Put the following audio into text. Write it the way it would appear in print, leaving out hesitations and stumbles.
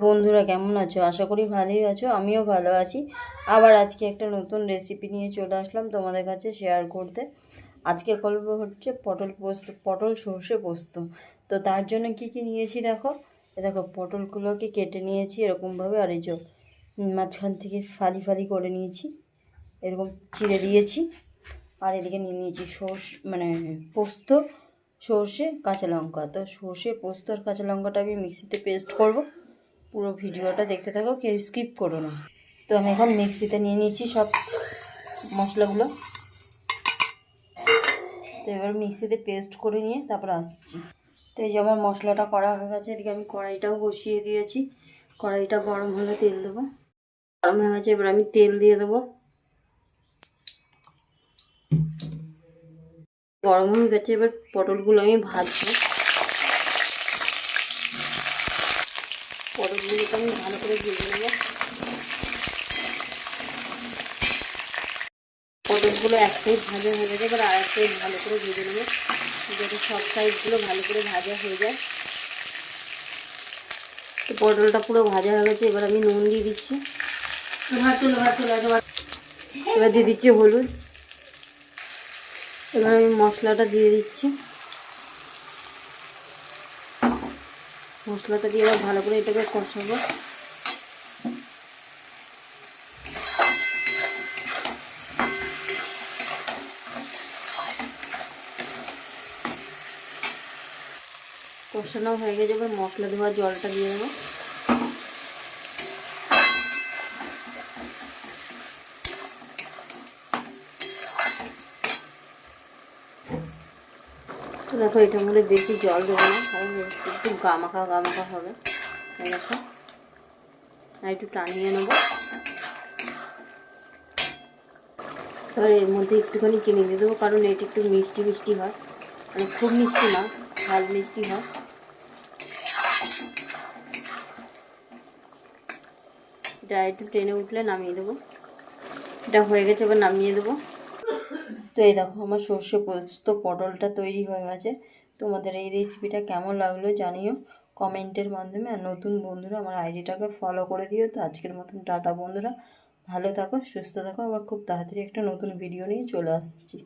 বন্ধুরা কেমন আছো? আশা করি ভালোই আছো, আমিও ভালো আছি। আবার আজকে একটা নতুন রেসিপি নিয়ে চলে আসলাম তোমাদের কাছে শেয়ার করতে। আজকে করবো হচ্ছে পটল পোস্ত, পটল সর্ষে পোস্ত। তো তার জন্য কি কি নিয়েছি দেখো। দেখো পটলগুলোকে কেটে নিয়েছি এরকমভাবে, আর এই যে মাঝখান থেকে ফালি ফালি করে নিয়েছি, এরকম চিড়ে দিয়েছি। আর এদিকে নিয়ে নিয়েছি মানে পোস্ত, সর্ষে, কাঁচা লঙ্কা। তো সর্ষে, পোস্ত আর কাঁচা লঙ্কাটা আমি মিক্সিতে পেস্ট করব। পুরো ভিডিওটা দেখতে থাকো, কেউ স্কিপ করো না। তো আমি এখন মিক্সিতে নিয়ে নিয়েছি সব মশলাগুলো। তো এবার মিক্সিতে পেস্ট করে নিয়ে তারপর আসছি। তো এই যে আমার মশলাটা করা হয়ে গেছে, এদিকে আমি কড়াইটাও বসিয়ে দিয়েছি। কড়াইটা গরম হলে তেল দেবো। গরম হয়ে গেছে, এবার আমি তেল দিয়ে দেবো। গরম হয়ে গেছে, এবার পটলগুলো আমি ভাজবো। পটলগুলোকে আমি ভালো করে ভেজে নেবো। পটলগুলো এক সাইড ভাজা হয়ে গেছে, এবার আর এক সাইড ভালো করে ভেজে নেবো, যাতে সব সাইডগুলো ভালো করে ভাজা হয়ে যায়। তো পটলটা পুরো ভাজা হয়ে গেছে, এবার আমি নুন দিয়ে দিচ্ছি। এবার দিয়ে দিচ্ছি হলুদ। এবার আমি মশলাটা দিয়ে দিচ্ছি। মশলাটা দিয়ে এবার ভালো করে এটাকে কষাবো। কষানো হয়ে গেছে, এবার মশলা ধোয়া জলটা দিয়ে দেবো। তো দেখো এটার মধ্যে বেশি জল দেবো না, কারণ একটু গামাখা গামাখা হবে। দেখো আর একটু টানিয়ে নেবো। এবার এর মধ্যে একটুখানি চিনি দিয়ে দেবো, কারণ এটা একটু মিষ্টি মিষ্টি হয়, মানে খুব মিষ্টি না, ঝাল মিষ্টি হয়। এটা একটু টেনে উঠলে নামিয়ে দেবো। এটা হয়ে গেছে, এবার নামিয়ে দেবো। তো এই দেখো আমার সর্ষে পোস্ত পটলটা তৈরি হয়ে গেছে। তোমাদের এই রেসিপিটা কেমন লাগলো জানিও কমেন্টের মাধ্যমে। আর নতুন বন্ধুরা আমার আইডিটাকে ফলো করে দিও। তো আজকের মতন টাটা বন্ধুরা, ভালো থাকো, সুস্থ থাকো। আবার খুব তাড়াতাড়ি একটা নতুন ভিডিও নিয়ে চলে আসছি।